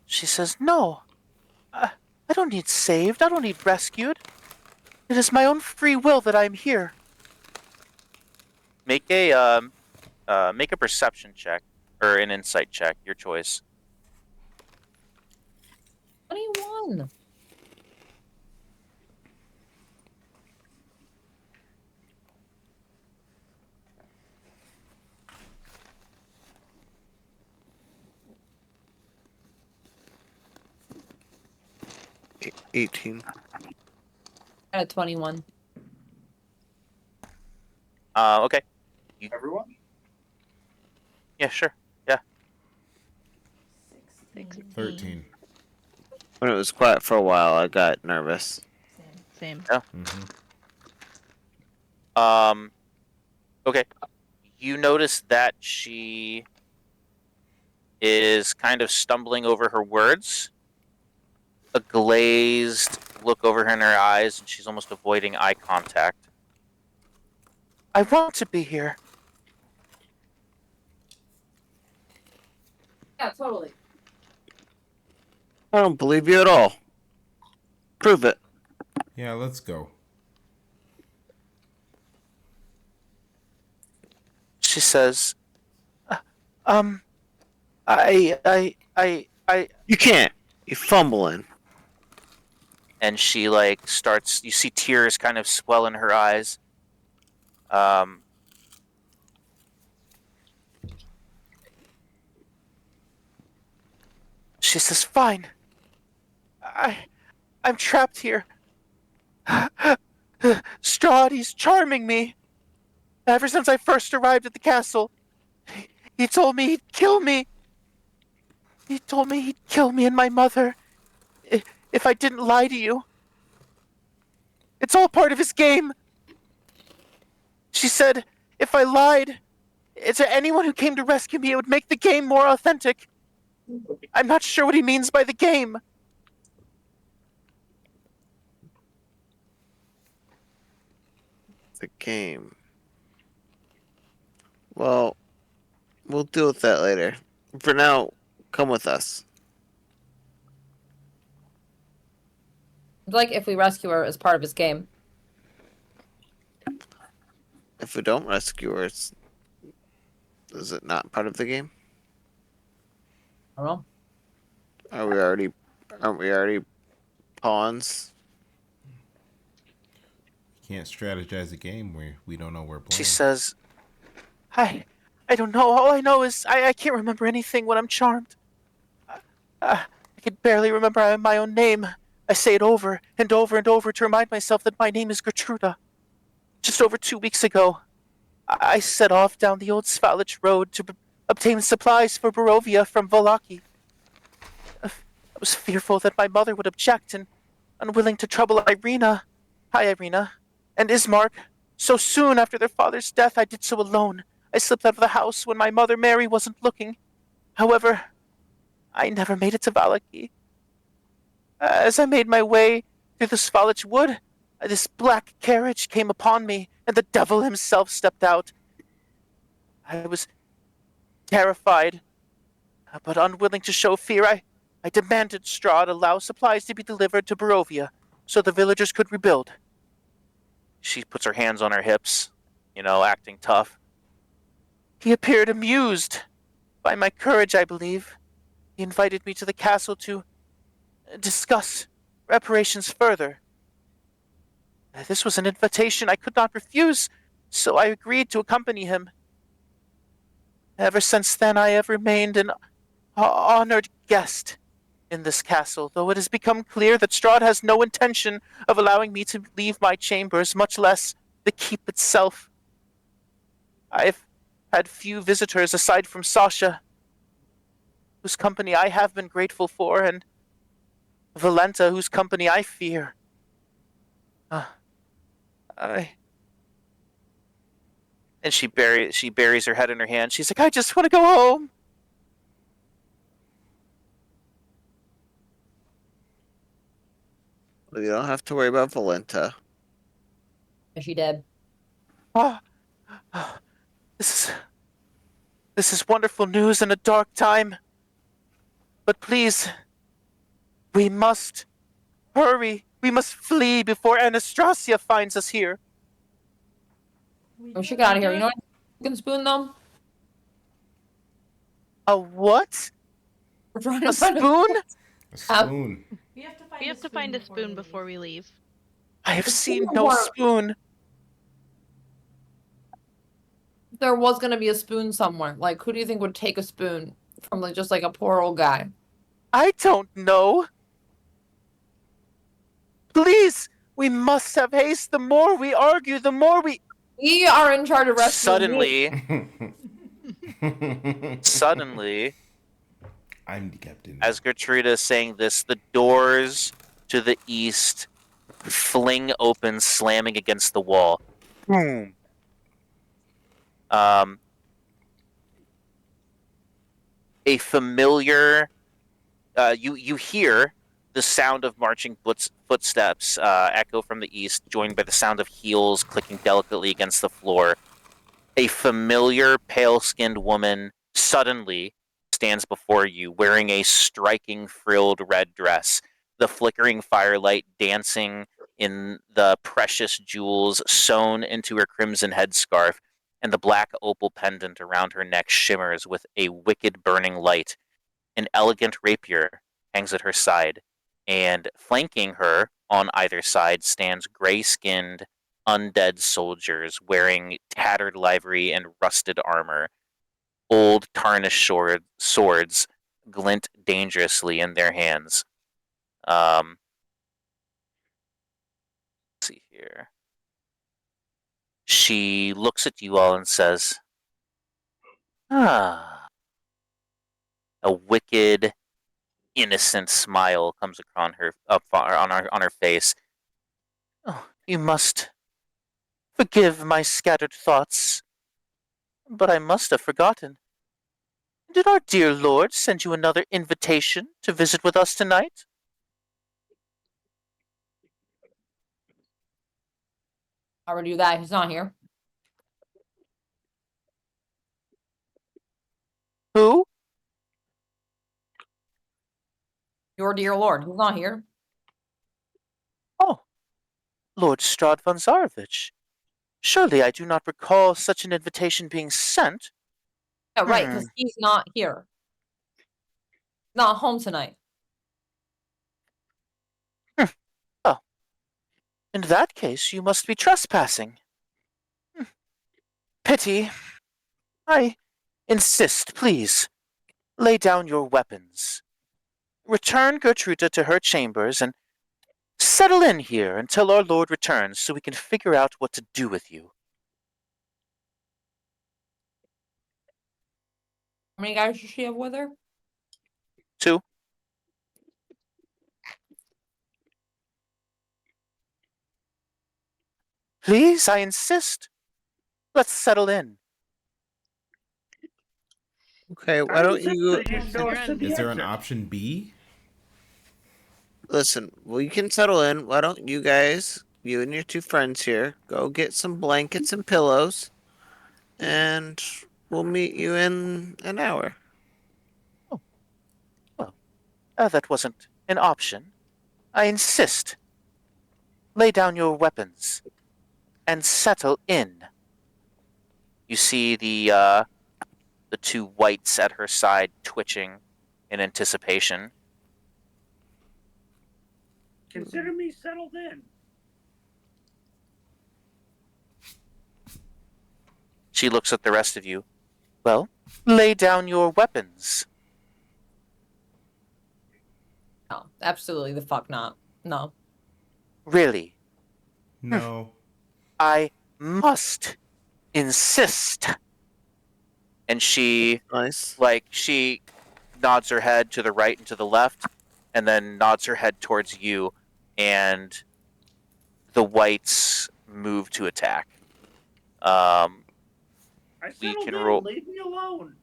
She says, no. I don't need saved. I don't need rescued. It is my own free will that I am here. Make a perception check or an insight check, your choice. 21. E- 18. Got a 21. Okay. Everyone? Yeah, sure. Yeah. 13. When it was quiet for a while, I got nervous. Same. Okay. You notice that she is kind of stumbling over her words. A glazed look over her in her eyes, and she's almost avoiding eye contact. I want to be here. Yeah, totally. I don't believe you at all. Prove it. Yeah, let's go. She says, I, You can't. You're fumbling. and she like starts. You see tears kind of swell in her eyes. She says, "Fine. I'm trapped here. Strahd, he's charming me. Ever since I first arrived at the castle, he told me he'd kill me. He told me he'd kill me and my mother if I didn't lie to you. It's all part of his game." She said, if I lied to anyone who came to rescue me, it would make the game more authentic. I'm not sure what he means by the game. The game. Well, we'll deal with that later. For now, come with us. It's like if we rescue her as part of his game. If we don't rescue her, is it not part of the game? I don't know. Aren't we already pawns? can't strategize a game where we don't know we're playing. She says, I don't know. All I know is I can't remember anything when I'm charmed. I can barely remember my own name. I say it over and over and over to remind myself that my name is Gertruda. Just over 2 weeks ago, I set off down the old Svalich road to obtain supplies for Barovia from Valaki. I was fearful that my mother would object and unwilling to trouble Irina. Hi, Irina. And Ismark. So soon after their father's death, I did so alone. I slipped out of the house when my mother Mary wasn't looking. However, I never made it to Valaki. As I made my way through the Svalich wood, this black carriage came upon me, and the devil himself stepped out. I was terrified, but unwilling to show fear, I demanded Strahd allow supplies to be delivered to Barovia so the villagers could rebuild. She puts her hands on her hips, acting tough. He appeared amused by my courage, I believe. He invited me to the castle to discuss reparations further. This was an invitation I could not refuse, so I agreed to accompany him. Ever since then, I have remained an honored guest in this castle, though it has become clear that Strahd has no intention of allowing me to leave my chambers, much less the keep itself. I've had few visitors aside from Sasha, whose company I have been grateful for, and Valenta, whose company I fear. And she buries her head in her hand. She's like, I just want to go home. Well, you don't have to worry about Valenta. Is she dead? Oh, this is wonderful news in a dark time. But please, we must hurry. We must flee before Anastasia finds us here. We should get out of here. You know what? You can spoon them. A what? We're trying A to find spoon? A spoon. We have to find a spoon before we leave. I have The seen spoon no work. spoon. There was gonna be a spoon somewhere. Like, who do you think would take a spoon from just like a poor old guy? I don't know. Please, we must have haste. The more we argue, the more we... We are in charge of rescuing. Suddenly, I'm the captain. as Gertruda is saying this, the doors to the east fling open, slamming against the wall. Boom. A familiar... you hear the sound of marching footsteps echo from the east, joined by the sound of heels clicking delicately against the floor. A familiar, pale-skinned woman suddenly stands before you, wearing a striking, frilled red dress, the flickering firelight dancing in the precious jewels sewn into her crimson headscarf, and the black opal pendant around her neck shimmers with a wicked burning light. An elegant rapier hangs at her side, and flanking her on either side stands gray-skinned, undead soldiers wearing tattered livery and rusted armor. Old tarnished swords glint dangerously in their hands. Let's see here. She looks at you all and says, "Ah." A wicked, innocent smile comes on her face. Oh, you must forgive my scattered thoughts, but I must have forgotten. Did our dear Lord send you another invitation to visit with us tonight? I would do that. He's not here. Who? Your dear lord. He's not here. Oh, Lord Strahd von Zarovich. Surely I do not recall such an invitation being sent. Yeah, right, because he's not here. Not home tonight. Oh. In that case, you must be trespassing. Pity. I insist, please. Lay down your weapons. Return Gertruda to her chambers and settle in here until our lord returns so we can figure out what to do with you. How many guys does she have with her? 2. Please, I insist. Let's settle in. Okay, why don't you You're on Is there an option B? listen? We can settle in. Why don't you guys, you and your two friends here, go get some blankets and pillows, and we'll meet you in an hour. Well, that wasn't an option. I insist. Lay down your weapons and settle in. You see the 2 whites at her side twitching in anticipation. Consider me settled in. She looks at the rest of you. Well, lay down your weapons. No, absolutely the fuck not. No. Really, No. I must insist. And she Nice. she nods her head to the right and to the left, and then nods her head towards you, and the whites move to attack. I We settled can in. roll. Leave me alone.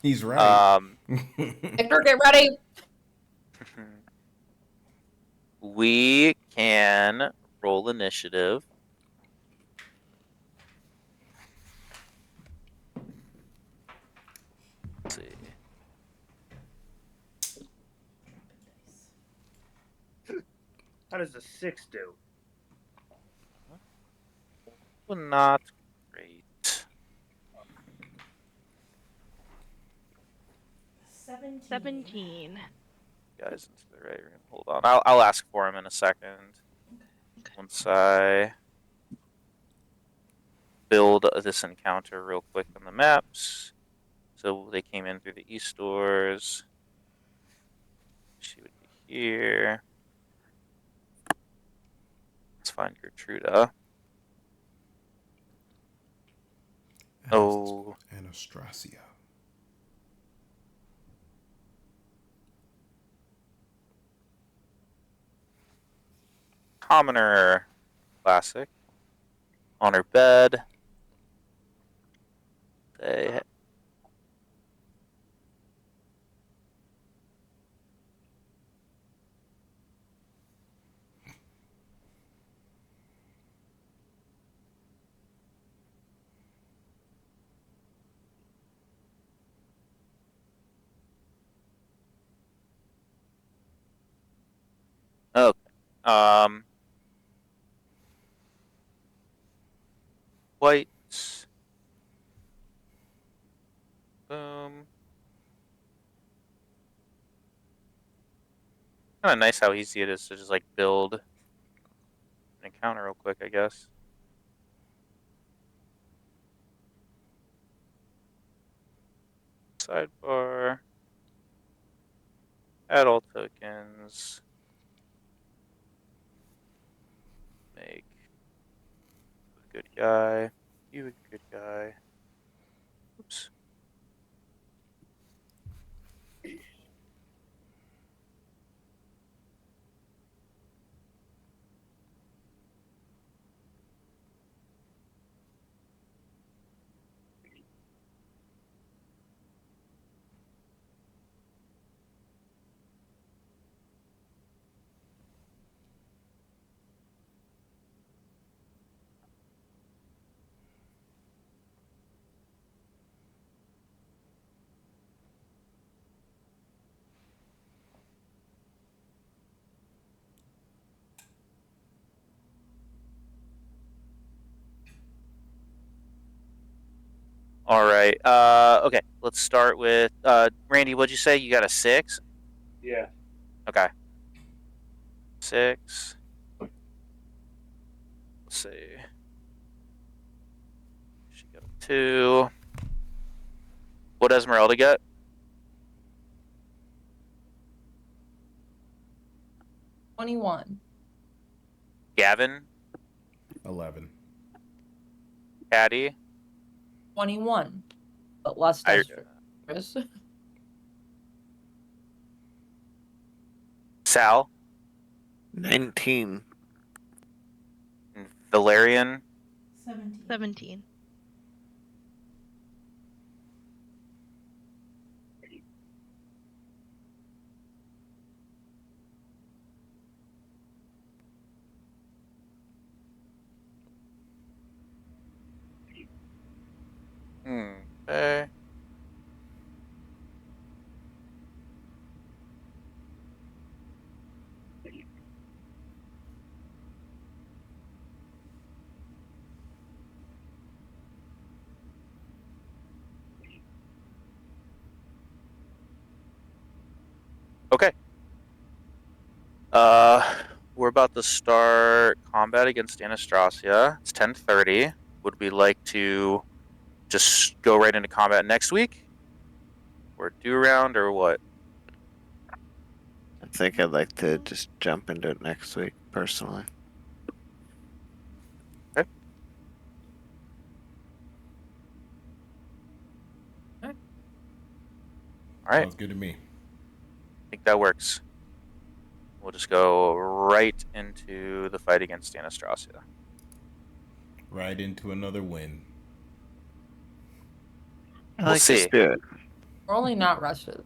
He's right. Victor, get ready. We can roll initiative. Let's see. How does a 6 do? Well, not great. 17. Guys into the right room. Hold on. I'll ask for him in a second. Once I build this encounter real quick on the maps. So they came in through the east doors. She would be here. Let's find Gertruda. Oh. Anastasia. Commoner. Classic. On her bed. They. Okay. Whites. Boom. Kind of nice how easy it is to just like build an encounter real quick, I guess. Sidebar. Add all tokens. Make a good guy. You a good guy. Oops. All right. Okay. Let's start with Randy. What'd you say? You got a 6? Yeah. Okay. 6. Let's see. She got a 2. What does Esmeralda get? $21. Gavin? 11. Patty? 21. But less I- dexterous. Sal? 19. And Valerian? 17. Okay. Okay. We're about to start combat against Anastasia. It's 10:30. Would we like to just go right into combat next week? Or do round or what? I think I'd like to just jump into it next week, personally. Okay. Okay. All right. Sounds good to me. I think that works. We'll just go right into the fight against Anastasia. Right into another win. I We'll like see. the spirit. We're only not rushes.